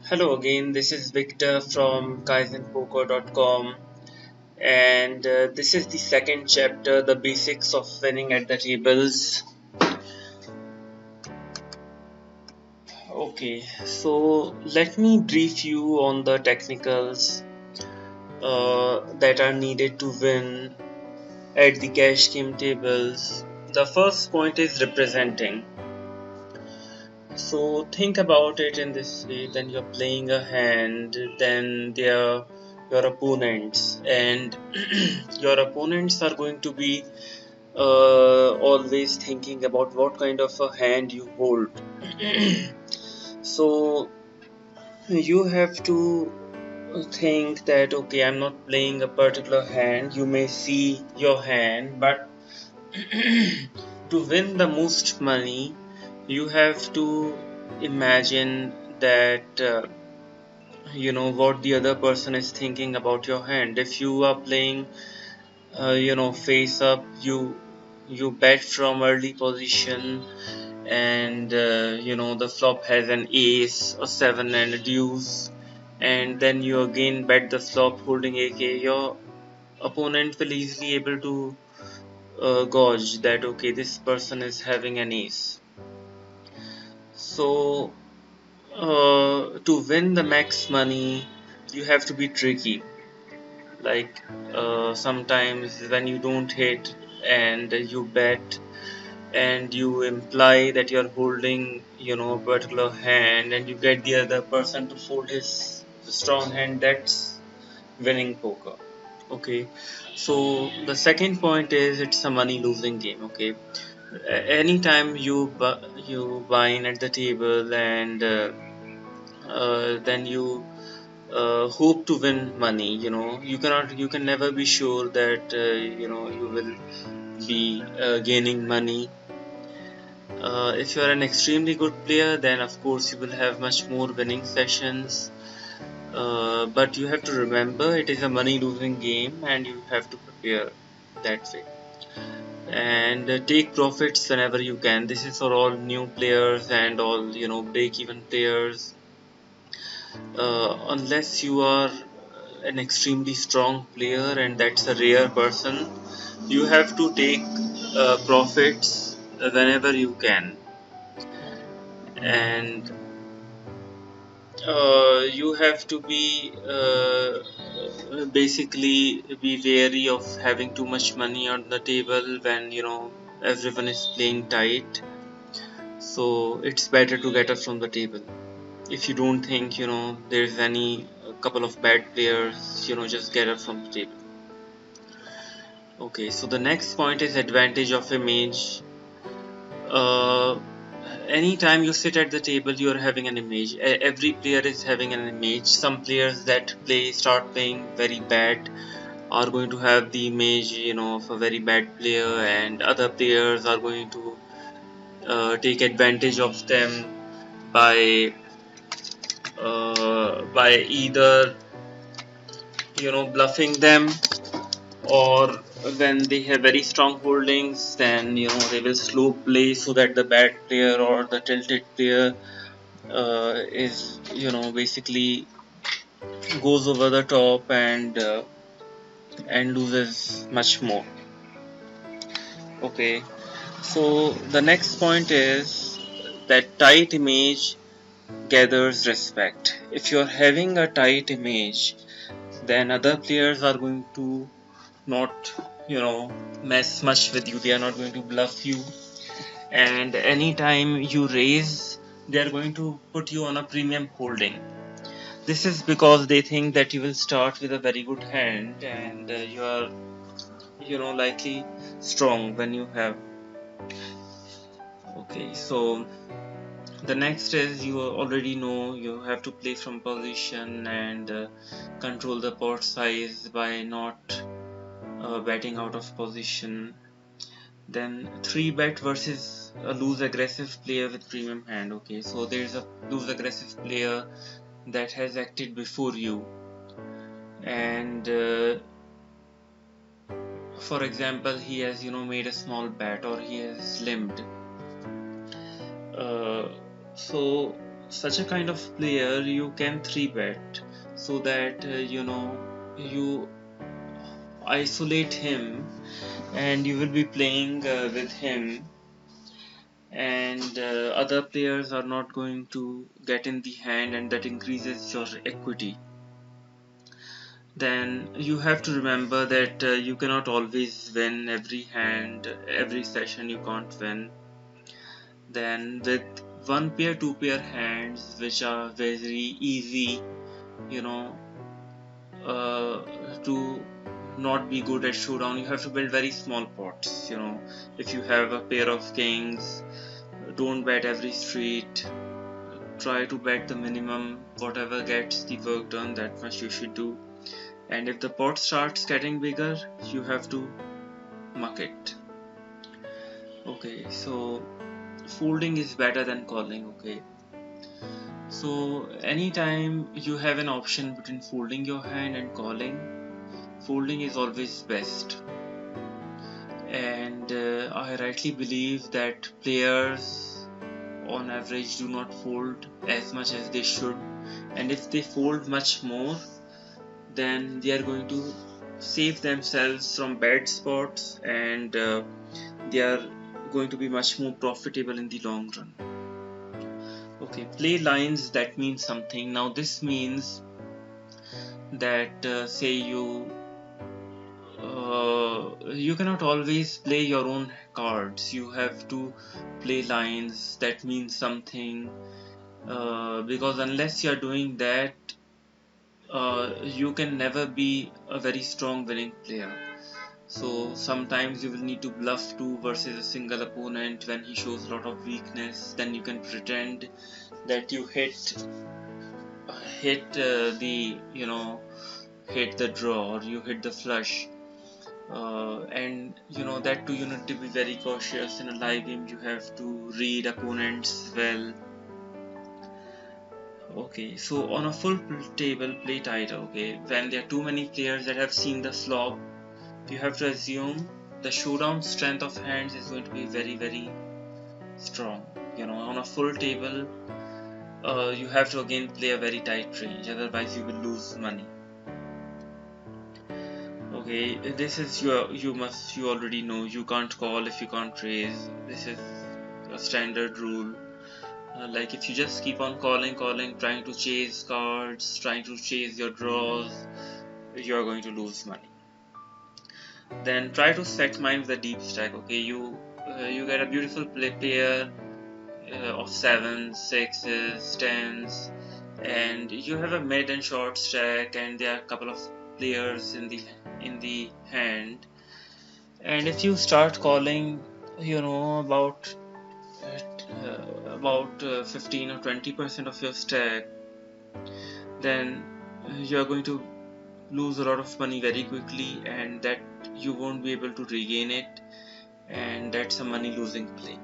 Hello again, this is Victor from KaizenPoker.com, and this is the second chapter, the basics of winning at the tables. Okay, so let me brief you on the technicals that are needed to win at the cash game tables. The first point is representing. So think about it in this way: then you're playing a hand, then they're your opponents, and your opponents are going to be always thinking about what kind of a hand you hold. So you have to think that okay, I'm not playing a particular hand. You may see your hand, but to win the most money, you have to imagine that you know what the other person is thinking about your hand. If you are playing face up, you bet from early position, and the flop has an ace, a 7 and a deuce, and then you again bet the flop holding AK. Your opponent will easily able to gauge that okay, this person is having an ace. So to win the max money, you have to be tricky. Like sometimes when you don't hit and you bet and you imply that you're holding, a particular hand, and you get the other person to fold his strong hand, that's winning poker. Okay, so the second point is it's a money losing game. Okay, anytime you buy in at the table and then you hope to win money, you can never be sure that you will be gaining money. If you are an extremely good player, then of course you will have much more winning sessions, but you have to remember it is a money losing game and you have to prepare that way, and take profits whenever you can. This is for all new players and all break even players. Unless you are an extremely strong player, and that's a rare person, you have to take profits whenever you can, and you have to be basically be wary of having too much money on the table when everyone is playing tight. So it's better to get up from the table. If you don't think there's any a couple of bad players, just get up from the table. Okay, so the next point is advantage of image. uh, Anytime you sit at the table, you're having an image. Every player is having an image. Some players that start playing very bad are going to have the image of a very bad player, and other players are going to take advantage of them by either bluffing them, or when they have very strong holdings, then they will slow play so that the bad player or the tilted player is basically goes over the top and loses much more. Okay, so the next point is that tight image gathers respect. If you're having a tight image, then other players are going to not mess much with you. They are not going to bluff you, and anytime you raise, they are going to put you on a premium holding. This is because they think that you will start with a very good hand, and you are likely strong when you have. Okay, so the next is, you already know you have to play from position and control the pot size by not betting out of position. Then 3 bet versus a loose aggressive player with premium hand. Okay, so there's a loose aggressive player that has acted before you, and for example, he has made a small bet, or he has slimmed. So such a kind of player you can 3-bet, so that you isolate him and you will be playing with him, and other players are not going to get in the hand, and that increases your equity. Then you have to remember that you cannot always win every hand, every session you can't win. Then with one pair, two pair hands, which are very easy, you know, to not be good at showdown, you have to build very small pots. If you have a pair of kings, don't bet every street. Try to bet the minimum, whatever gets the work done, that much you should do. And if the pot starts getting bigger, you have to muck it. Okay, so folding is better than calling. Okay, so anytime you have an option between folding your hand and calling, folding is always best. And I rightly believe that players on average do not fold as much as they should, and if they fold much more, then they are going to save themselves from bad spots, and they are going to be much more profitable in the long run. Okay, play lines that mean something. Now this means that say you cannot always play your own cards. You have to play lines that mean something, because unless you are doing that, you can never be a very strong winning player. So sometimes you will need to bluff two versus a single opponent when he shows a lot of weakness. Then you can pretend that you hit the draw, or you hit the flush, and that too you need to be very cautious. In a live game you have to read opponents well. Okay, so on a full table, play tighter. Okay, when there are too many players that have seen the flop, you have to assume the showdown strength of hands is going to be very, very strong. On a full table, you have to again play a very tight range, otherwise you will lose money. Okay, this is you already know, you can't call if you can't raise. This is a standard rule. Like if you just keep on calling, trying to chase cards, trying to chase your draws, you are going to lose money. Then try to set mine with a deep stack. Okay, you get a beautiful pair of 7s, 6s, 10s, and you have a mid and short stack, and there are a couple of players in the hand. And if you start calling, about 15 or 20% of your stack, then you're going to lose a lot of money very quickly, and that you won't be able to regain it, and that's a money losing play.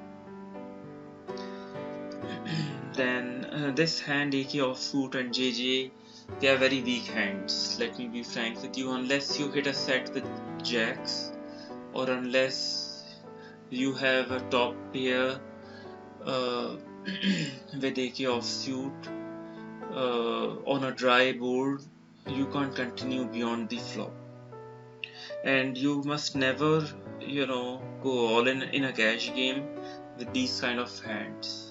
Then this hand, AK offsuit and JJ, they are very weak hands. Let me be frank with you. Unless you hit a set with jacks, or unless you have a top pair with AK offsuit on a dry board, you can't continue beyond the flop. And you must never go all in a cash game with these kind of hands.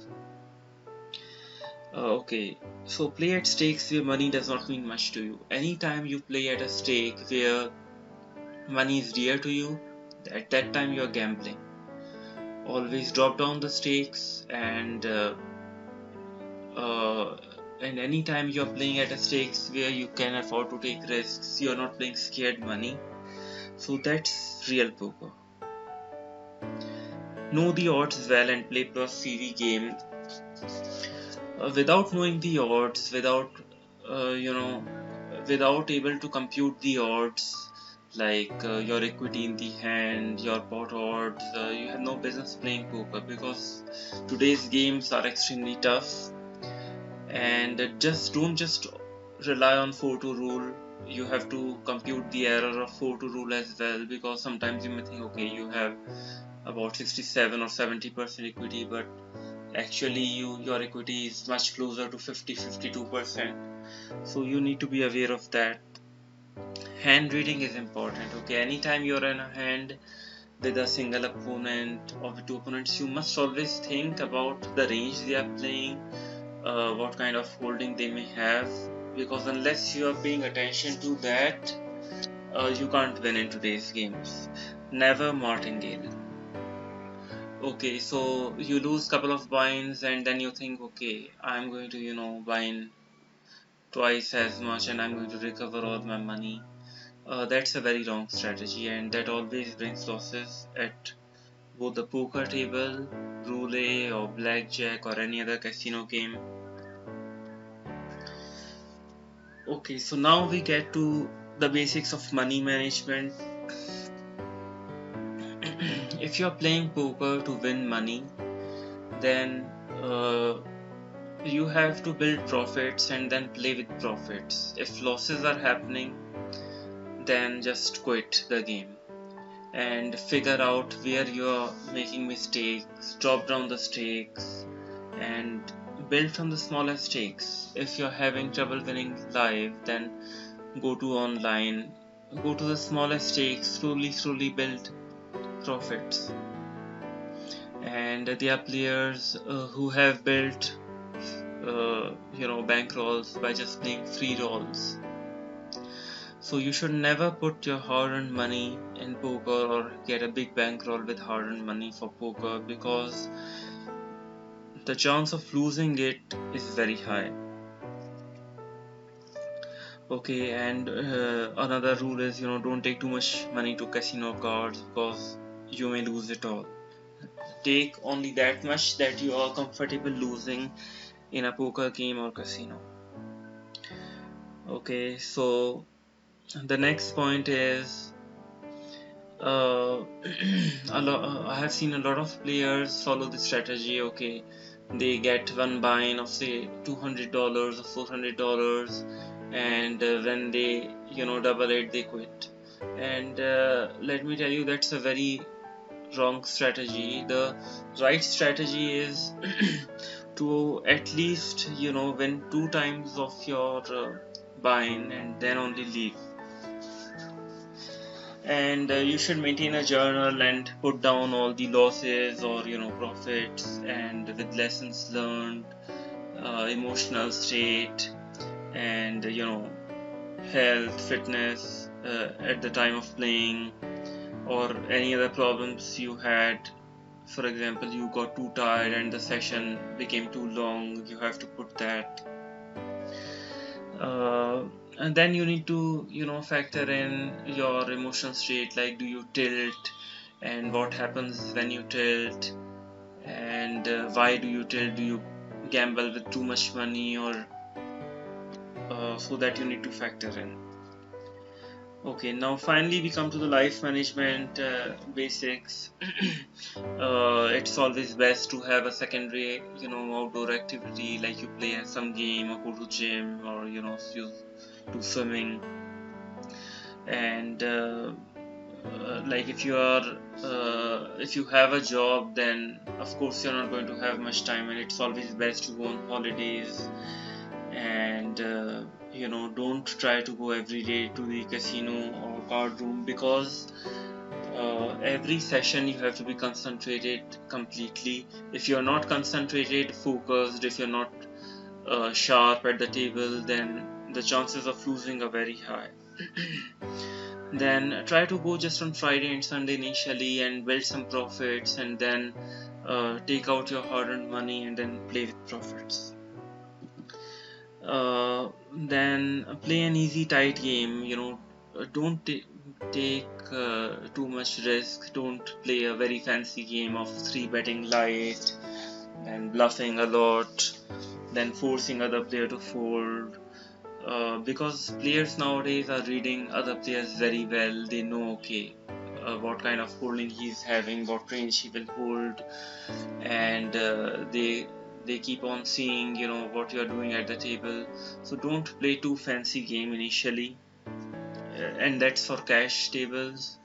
Okay, so play at stakes where money does not mean much to you. Anytime you play at a stake where money is dear to you, at that time you are gambling. Always drop down the stakes, and anytime you are playing at a stakes where you can afford to take risks, you are not playing scared money. So that's real poker. Know the odds well and play plus CV game. Without knowing the odds, without able to compute the odds, like your equity in the hand, your pot odds, you have no business playing poker, because today's games are extremely tough. And don't just rely on 4-2 rule. You have to compute the error of 4-2 rule as well, because sometimes you may think, okay, you have about 67 or 70% equity, but actually your equity is much closer to 50-52%. So you need to be aware of that. Hand reading is important. Okay, anytime you're in a hand with a single opponent or with two opponents, you must always think about the range they are playing, what kind of holding they may have, because unless you are paying attention to that, you can't win in today's games. Never martingale. Okay, so you lose couple of binds and then you think, okay, I'm going to bind twice as much and I'm going to recover all my money. That's a very wrong strategy, and that always brings losses at both the poker table, roulette or blackjack or any other casino game. Okay, so now we get to the basics of money management. If you're playing poker to win money, then you have to build profits and then play with profits. If losses are happening, then just quit the game and figure out where you're making mistakes, drop down the stakes, and build from the smaller stakes. If you're having trouble winning live, then go to online, go to the smaller stakes, slowly build profits. And there are players who have built bankrolls by just playing free rolls. So you should never put your hard-earned money in poker or get a big bankroll with hard-earned money for poker, because the chance of losing it is very high. Okay, and another rule is don't take too much money to casino cards, because you may lose it all. Take only that much that you are comfortable losing in a poker game or casino. Okay, so the next point is I have seen a lot of players follow this strategy. Okay, they get one buy-in of say $200 or $400, and when they double it, they quit. And let me tell you, that's a very wrong strategy. The right strategy is to at least win 2 times of your buy-in and then only leave. And you should maintain a journal and put down all the losses or profits, and with lessons learned, emotional state, and health, fitness at the time of playing, or any other problems you had. For example, you got too tired and the session became too long, you have to put that. And then you need to factor in your emotional state, like do you tilt, and what happens when you tilt, and why do you tilt, do you gamble with too much money, or so that you need to factor in. Okay, now finally we come to the life management basics. It's always best to have a secondary outdoor activity, like you play some game or go to gym, or you do swimming. And like if you have a job, then of course you're not going to have much time, and it's always best to go on holidays. And don't try to go every day to the casino or card room, because every session you have to be concentrated completely. If you're not concentrated, focused, if you're not sharp at the table, then the chances of losing are very high. Then try to go just on Friday and Sunday initially and build some profits, and then take out your hard-earned money and then play with profits. Then play an easy tight game. Don't take too much risk. Don't play a very fancy game of 3 betting light and bluffing a lot, then forcing other player to fold. Because players nowadays are reading other players very well. They know, okay, what kind of holding he's having, what range he will hold, and they keep on seeing what you are doing at the table. So don't play too fancy game initially, and that's for cash tables,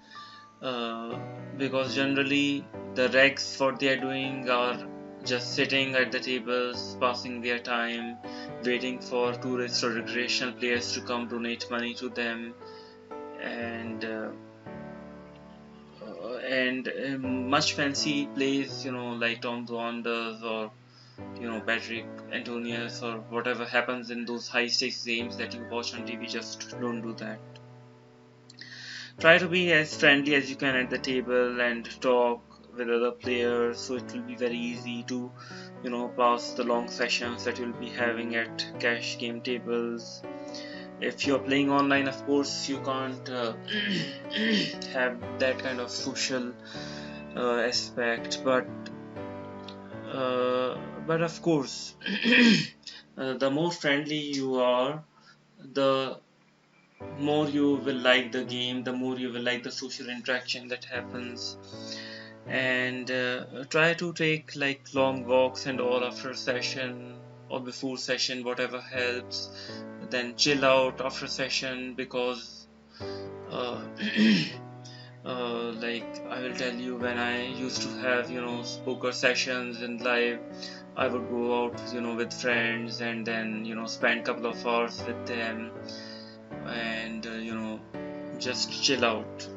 because generally the regs what they are doing are just sitting at the tables, passing their time, waiting for tourist or recreational players to come donate money to them, and much fancy plays, like Tom Dwandas or Patrick Antonius or whatever happens in those high stakes games that you watch on TV. Just don't do that. Try to be as friendly as you can at the table and talk with other players, so it will be very easy to pass the long sessions that you'll be having at cash game tables. If you're playing online, of course you can't have that kind of social aspect, uh, but of course the more friendly you are, the more you will like the game, the more you will like the social interaction that happens. And try to take like long walks and all after session or before session, whatever helps. Then chill out after session, because uh, like I will tell you, when I used to have poker sessions in live, I would go out with friends and then spend couple of hours with them, and just chill out.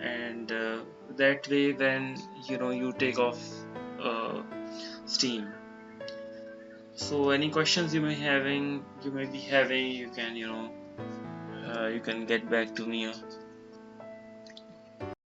And that way, when you take off uh, steam. So any questions you may be having, you can you can get back to me.